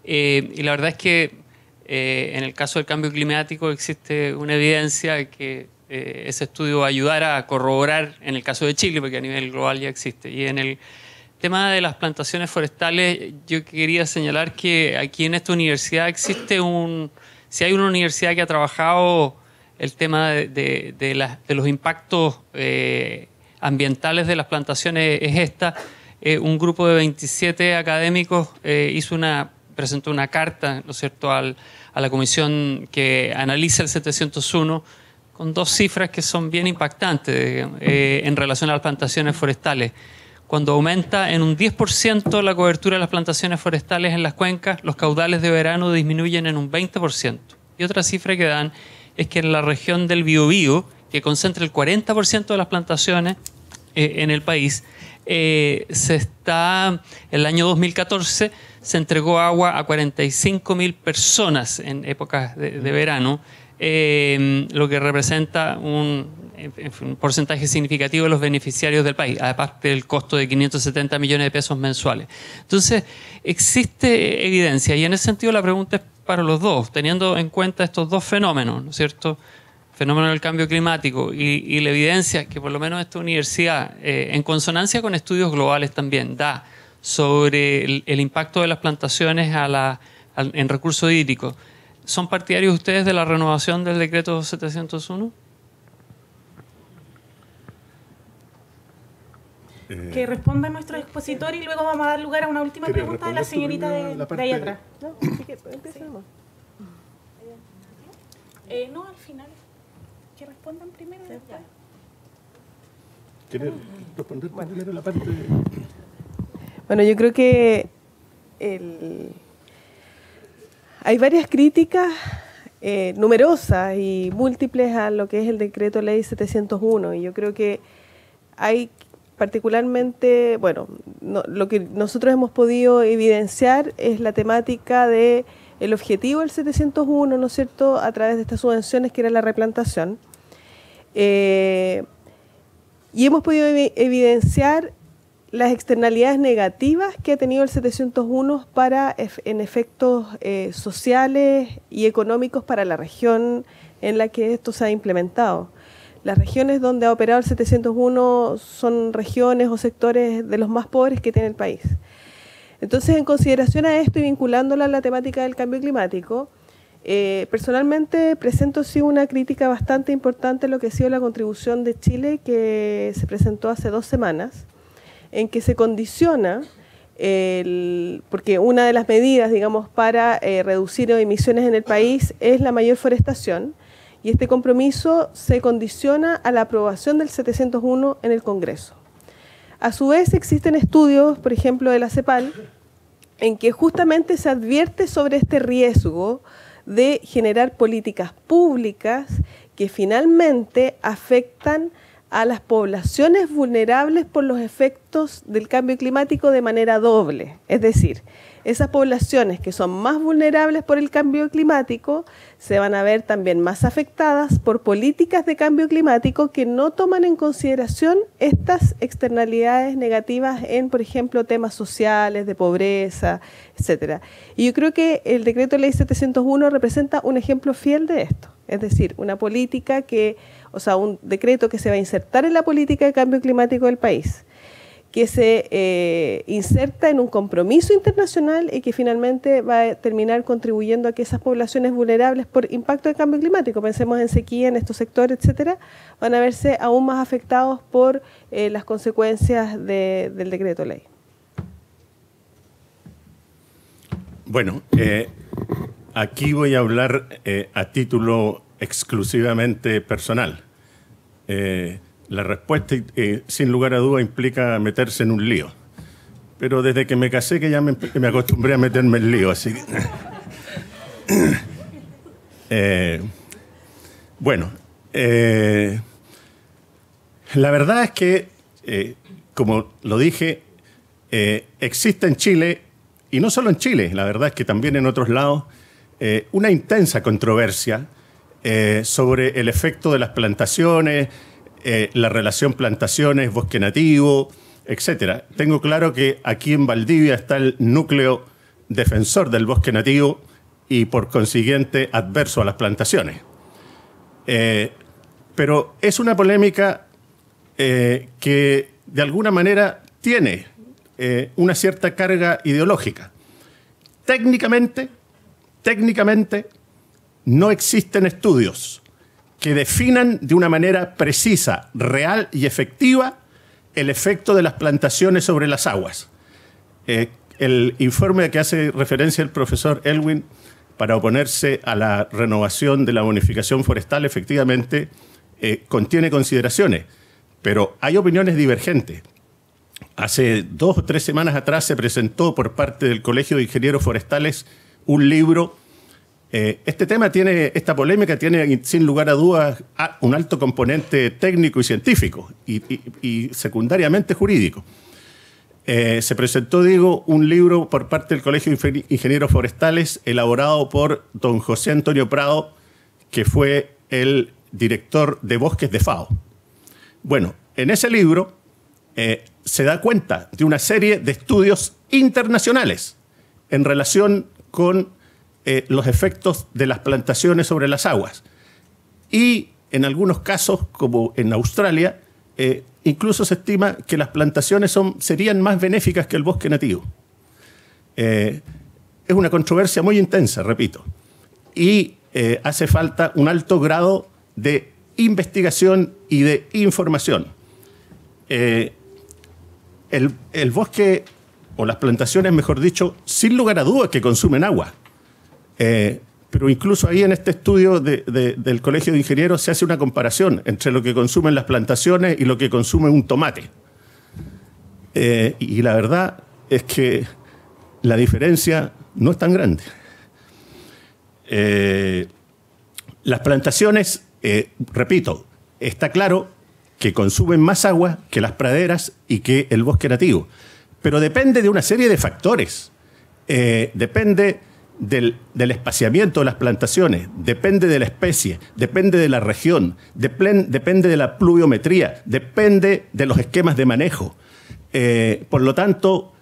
Y la verdad es que en el caso del cambio climático existe una evidencia que ese estudio va a ayudar a corroborar en el caso de Chile, porque a nivel global ya existe. Y en el tema de las plantaciones forestales, yo quería señalar que aquí en esta universidad existe si hay una universidad que ha trabajado el tema de los impactos ambientales de las plantaciones, es esta. Un grupo de 27 académicos presentó una carta, ¿no es cierto?, a la comisión que analiza el 701 con dos cifras que son bien impactantes en relación a las plantaciones forestales. Cuando aumenta en un 10% la cobertura de las plantaciones forestales en las cuencas, los caudales de verano disminuyen en un 20%. Y otra cifra que dan es que en la región del Biobío, que concentra el 40% de las plantaciones en el país, el año 2014 se entregó agua a 45.000 personas en épocas de verano, lo que representa un porcentaje significativo de los beneficiarios del país, aparte del costo de 570 millones de pesos mensuales. Entonces, existe evidencia y en ese sentido la pregunta es para los dos, teniendo en cuenta estos dos fenómenos, ¿no es cierto?, fenómeno del cambio climático y la evidencia que por lo menos esta universidad, en consonancia con estudios globales también, da sobre el impacto de las plantaciones en recursos hídricos. ¿Son partidarios ustedes de la renovación del decreto 701? Que responda nuestro expositor y luego vamos a dar lugar a una última pregunta de la señorita de ahí atrás. No, empecemos. No, al final. Que respondan primero y después. ¿Quieres responder primero la parte? Bueno, yo creo que hay varias críticas numerosas y múltiples a lo que es el decreto ley 701, y yo creo que hay particularmente, bueno, lo que nosotros hemos podido evidenciar es la temática de el objetivo del 701, ¿no es cierto?, a través de estas subvenciones, que era la replantación. Y hemos podido evidenciar las externalidades negativas que ha tenido el 701 en efectos sociales y económicos para la región en la que esto se ha implementado. Las regiones donde ha operado el 701 son regiones o sectores de los más pobres que tiene el país. Entonces, en consideración a esto y vinculándola a la temática del cambio climático, personalmente presento sí una crítica bastante importante a lo que ha sido la contribución de Chile, que se presentó hace 2 semanas, en que se condiciona, porque una de las medidas, digamos, para reducir emisiones en el país es la mayor forestación, y este compromiso se condiciona a la aprobación del 701 en el Congreso. A su vez, existen estudios, por ejemplo, de la CEPAL, en que justamente se advierte sobre este riesgo de generar políticas públicas que finalmente afectan a las poblaciones vulnerables por los efectos del cambio climático de manera doble. Es decir, esas poblaciones que son más vulnerables por el cambio climático se van a ver también más afectadas por políticas de cambio climático que no toman en consideración estas externalidades negativas en, por ejemplo, temas sociales, de pobreza, etcétera. Y yo creo que el decreto ley 701 representa un ejemplo fiel de esto. Es decir, una política un decreto que se va a insertar en la política de cambio climático del país, que se inserta en un compromiso internacional y que finalmente va a terminar contribuyendo a que esas poblaciones vulnerables por impacto del cambio climático, pensemos en sequía, en estos sectores, etcétera, van a verse aún más afectados por las consecuencias del decreto ley. Bueno, aquí voy a hablar a título exclusivamente personal. La respuesta, sin lugar a duda, implica meterse en un lío. Pero desde que me casé que ya me acostumbré a meterme en lío, así que... bueno, la verdad es que, como lo dije, existe en Chile, y no solo en Chile, la verdad es que también en otros lados, una intensa controversia sobre el efecto de las plantaciones, la relación plantaciones, bosque nativo, etcétera. Tengo claro que aquí en Valdivia está el núcleo defensor del bosque nativo y por consiguiente adverso a las plantaciones. Pero es una polémica que de alguna manera tiene una cierta carga ideológica. Técnicamente, no existen estudios que definan de una manera precisa, real y efectiva el efecto de las plantaciones sobre las aguas. El informe que hace referencia el profesor Elwin para oponerse a la renovación de la bonificación forestal efectivamente contiene consideraciones, pero hay opiniones divergentes. Hace 2 o 3 semanas atrás se presentó por parte del Colegio de Ingenieros Forestales un libro. Esta polémica tiene, sin lugar a dudas, un alto componente técnico y científico y secundariamente jurídico. Se presentó, digo, un libro por parte del Colegio de Ingenieros Forestales elaborado por don José Antonio Prado, que fue el director de bosques de FAO. Bueno, en ese libro se da cuenta de una serie de estudios internacionales en relación con los efectos de las plantaciones sobre las aguas. Y en algunos casos, como en Australia, incluso se estima que las plantaciones serían más benéficas que el bosque nativo. Es una controversia muy intensa, repito. y hace falta un alto grado de investigación y de información. El bosque, o las plantaciones, mejor dicho, sin lugar a dudas que consumen agua. Pero incluso ahí en este estudio del Colegio de Ingenieros se hace una comparación entre lo que consumen las plantaciones y lo que consume un tomate. Y la verdad es que la diferencia no es tan grande. Las plantaciones, repito, está claro que consumen más agua que las praderas y que el bosque nativo. Pero depende de una serie de factores. Depende del espaciamiento de las plantaciones, depende de la especie, depende de la región, depende de la pluviometría, depende de los esquemas de manejo. Por lo tanto,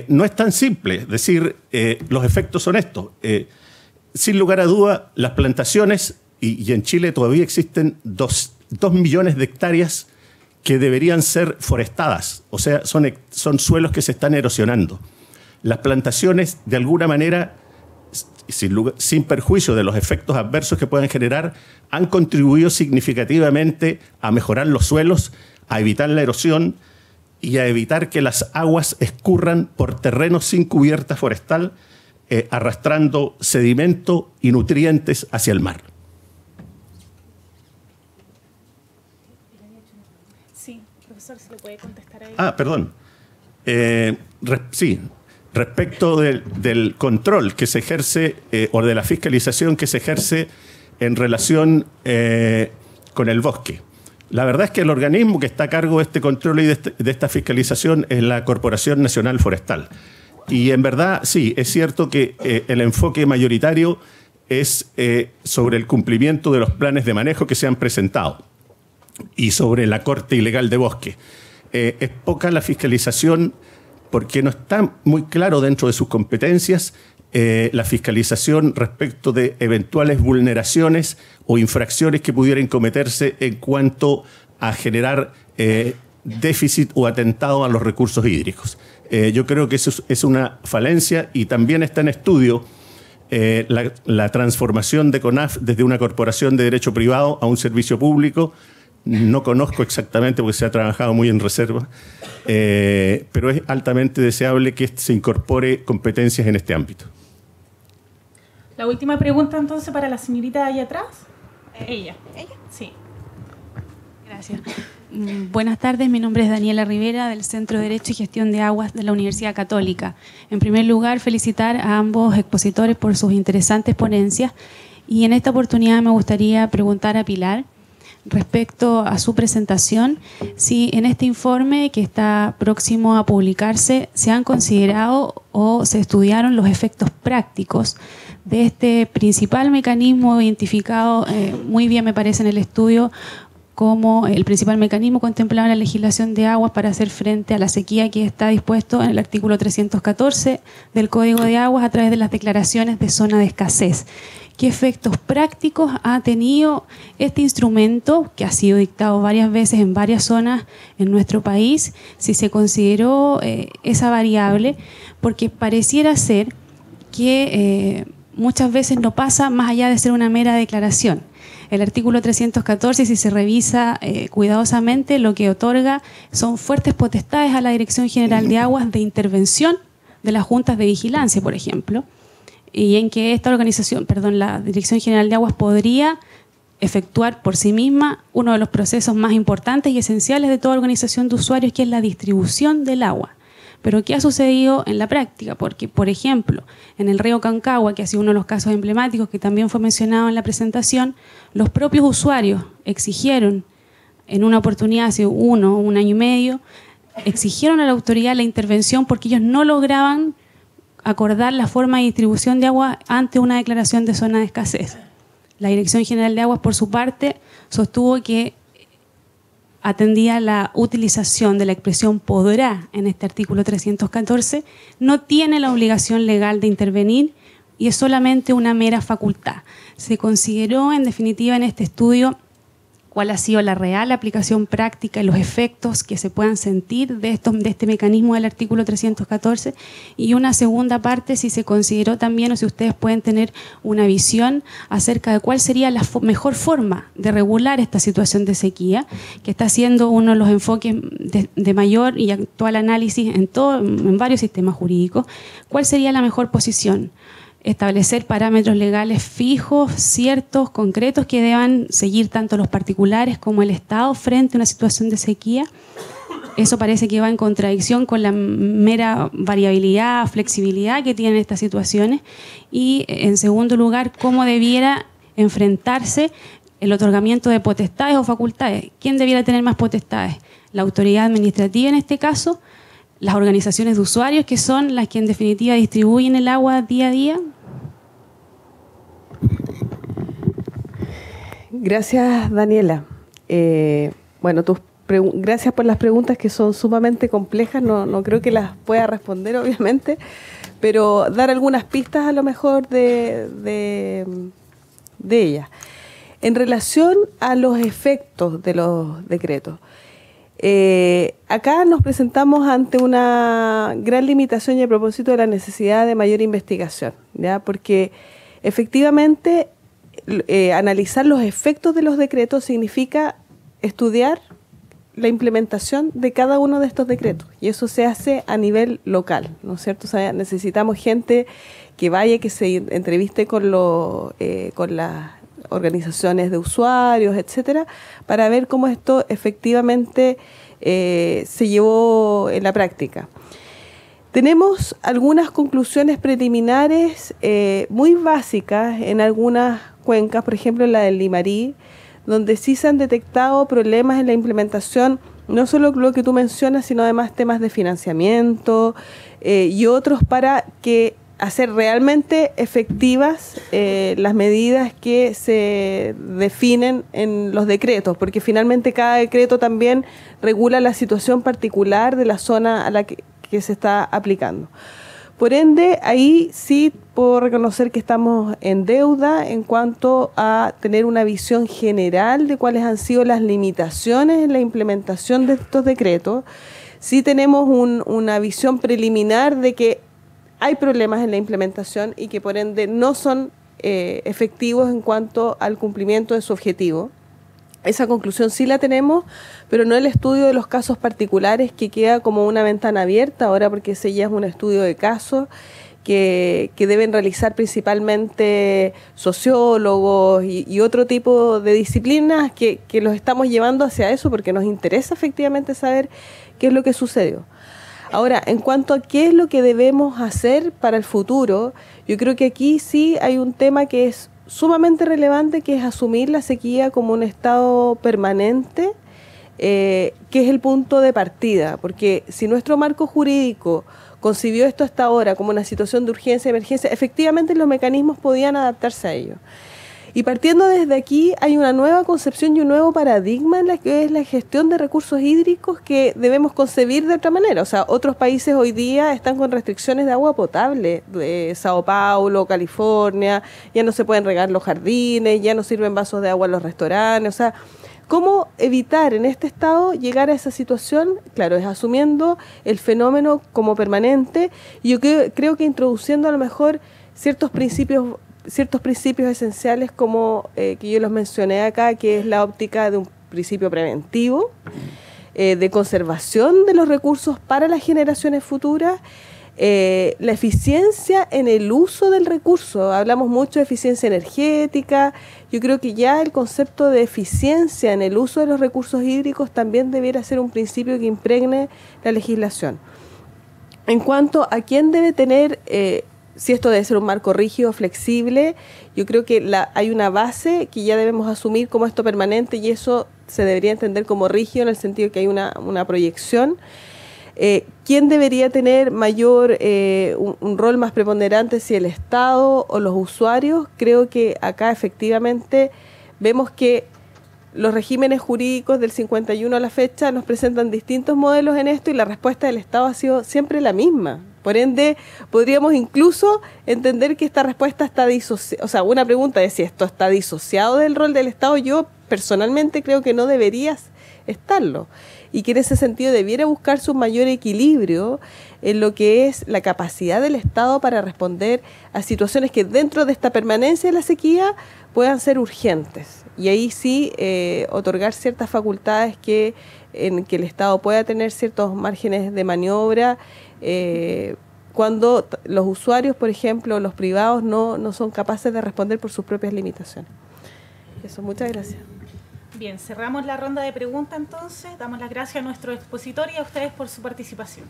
no es tan simple decir los efectos son estos. Sin lugar a duda, las plantaciones, y en Chile todavía existen 2 millones de hectáreas que deberían ser forestadas, o sea, son suelos que se están erosionando. Las plantaciones, de alguna manera, sin perjuicio de los efectos adversos que puedan generar, han contribuido significativamente a mejorar los suelos, a evitar la erosión y a evitar que las aguas escurran por terrenos sin cubierta forestal, arrastrando sedimento y nutrientes hacia el mar. Sí, profesor, ¿se le puede contestar ahí? Perdón. Sí. Respecto del control que se ejerce o de la fiscalización que se ejerce en relación con el bosque. La verdad es que el organismo que está a cargo de este control y de esta fiscalización es la Corporación Nacional Forestal. Y en verdad, sí, es cierto que el enfoque mayoritario es sobre el cumplimiento de los planes de manejo que se han presentado y sobre la corte ilegal de bosque. Es poca la fiscalización porque no está muy claro dentro de sus competencias la fiscalización respecto de eventuales vulneraciones o infracciones que pudieran cometerse en cuanto a generar déficit o atentado a los recursos hídricos. Yo creo que eso es una falencia y también está en estudio la transformación de CONAF desde una corporación de derecho privado a un servicio público. No conozco exactamente porque se ha trabajado muy en reserva, pero es altamente deseable que se incorpore competencias en este ámbito. La última pregunta entonces para la señorita allá atrás. Ella. Sí. Gracias. Buenas tardes, mi nombre es Daniela Rivera del Centro de Derecho y Gestión de Aguas de la Universidad Católica. En primer lugar, felicitar a ambos expositores por sus interesantes ponencias y en esta oportunidad me gustaría preguntar a Pilar respecto a su presentación, si en este informe que está próximo a publicarse se han considerado o se estudiaron los efectos prácticos de este principal mecanismo identificado muy bien, me parece, en el estudio como el principal mecanismo contemplado en la legislación de aguas para hacer frente a la sequía que está dispuesto en el artículo 314 del Código de Aguas a través de las declaraciones de zona de escasez. ¿Qué efectos prácticos ha tenido este instrumento que ha sido dictado varias veces en varias zonas en nuestro país? Si se consideró esa variable, porque pareciera ser que muchas veces no pasa más allá de ser una mera declaración. El artículo 314, si se revisa cuidadosamente, lo que otorga son fuertes potestades a la Dirección General de Aguas de intervención de las juntas de vigilancia, por ejemplo, y en que esta organización, la Dirección General de Aguas podría efectuar por sí misma uno de los procesos más importantes y esenciales de toda organización de usuarios, que es la distribución del agua. Pero ¿qué ha sucedido en la práctica? Porque, por ejemplo, en el río Concagua, que ha sido uno de los casos emblemáticos que también fue mencionado en la presentación, los propios usuarios exigieron, en una oportunidad hace un año y medio, exigieron a la autoridad la intervención porque ellos no lograban acordar la forma de distribución de agua ante una declaración de zona de escasez. La Dirección General de Aguas, por su parte, sostuvo que atendía la utilización de la expresión podrá en este artículo 314, no tiene la obligación legal de intervenir y es solamente una mera facultad. Se consideró, en definitiva, en este estudio cuál ha sido la real aplicación práctica y los efectos que se puedan sentir de este mecanismo del artículo 314. Y una segunda parte, si se consideró también, o si ustedes pueden tener una visión acerca de cuál sería la mejor forma de regular esta situación de sequía, que está siendo uno de los enfoques de mayor y actual análisis en varios sistemas jurídicos. ¿Cuál sería la mejor posición? Establecer parámetros legales fijos, ciertos, concretos, que deban seguir tanto los particulares como el Estado frente a una situación de sequía. Eso parece que va en contradicción con la mera variabilidad, flexibilidad que tienen estas situaciones. Y, en segundo lugar, cómo debiera enfrentarse el otorgamiento de potestades o facultades. ¿Quién debiera tener más potestades? La autoridad administrativa en este caso, las organizaciones de usuarios, que son las que en definitiva distribuyen el agua día a día. Gracias, Daniela. Bueno, gracias por las preguntas, que son sumamente complejas. No creo que las pueda responder, obviamente, pero dar algunas pistas a lo mejor de ellas. En relación a los efectos de los decretos, acá nos presentamos ante una gran limitación y a propósito de la necesidad de mayor investigación, ¿ya? Porque efectivamente analizar los efectos de los decretos significa estudiar la implementación de cada uno de estos decretos, y eso se hace a nivel local, ¿no es cierto? O sea, necesitamos gente que vaya, que se entreviste con las organizaciones de usuarios, etcétera, para ver cómo esto efectivamente se llevó en la práctica. Tenemos algunas conclusiones preliminares muy básicas en algunas cuencas, por ejemplo la del Limarí, donde sí se han detectado problemas en la implementación, no solo lo que tú mencionas, sino además temas de financiamiento y otros, para hacer realmente efectivas las medidas que se definen en los decretos, porque finalmente cada decreto también regula la situación particular de la zona a la que se está aplicando. Por ende, ahí sí puedo reconocer que estamos en deuda en cuanto a tener una visión general de cuáles han sido las limitaciones en la implementación de estos decretos. Sí tenemos una visión preliminar de que hay problemas en la implementación y que por ende no son efectivos en cuanto al cumplimiento de su objetivo. Esa conclusión sí la tenemos, pero no el estudio de los casos particulares, que queda como una ventana abierta ahora, porque ese ya es un estudio de casos que deben realizar principalmente sociólogos y otro tipo de disciplinas que los estamos llevando hacia eso, porque nos interesa efectivamente saber qué es lo que sucedió. Ahora, en cuanto a qué es lo que debemos hacer para el futuro, yo creo que aquí sí hay un tema que es sumamente relevante, que es asumir la sequía como un estado permanente, que es el punto de partida, porque si nuestro marco jurídico concibió esto hasta ahora como una situación de urgencia y emergencia, efectivamente los mecanismos podían adaptarse a ello. Y partiendo desde aquí hay una nueva concepción y un nuevo paradigma en la que es la gestión de recursos hídricos, que debemos concebir de otra manera. O sea, otros países hoy día están con restricciones de agua potable, de Sao Paulo, California, ya no se pueden regar los jardines, ya no sirven vasos de agua en los restaurantes. O sea, ¿cómo evitar en este estado llegar a esa situación? Claro, es asumiendo el fenómeno como permanente, y yo creo que introduciendo a lo mejor ciertos principios esenciales, como que yo los mencioné acá, que es la óptica de un principio preventivo, de conservación de los recursos para las generaciones futuras, la eficiencia en el uso del recurso. Hablamos mucho de eficiencia energética. Yo creo que ya el concepto de eficiencia en el uso de los recursos hídricos también debiera ser un principio que impregne la legislación. En cuanto a quién debe tener, si esto debe ser un marco rígido, flexible, yo creo que hay una base que ya debemos asumir como esto permanente, y eso se debería entender como rígido en el sentido de que hay una proyección. ¿Quién debería tener un rol más preponderante, si el Estado o los usuarios? Creo que acá efectivamente vemos que los regímenes jurídicos del 51 a la fecha nos presentan distintos modelos en esto, y la respuesta del Estado ha sido siempre la misma. Por ende, podríamos incluso entender que esta respuesta está disociada. O sea, una pregunta es si esto está disociado del rol del Estado. Yo personalmente creo que no deberías estarlo, y que en ese sentido debiera buscarse un mayor equilibrio en lo que es la capacidad del Estado para responder a situaciones que dentro de esta permanencia de la sequía puedan ser urgentes, y ahí sí otorgar ciertas facultades en que el Estado pueda tener ciertos márgenes de maniobra cuando los usuarios, por ejemplo, los privados, no son capaces de responder por sus propias limitaciones. Eso, muchas gracias. Bien, cerramos la ronda de preguntas entonces. Damos las gracias a nuestro expositor y a ustedes por su participación.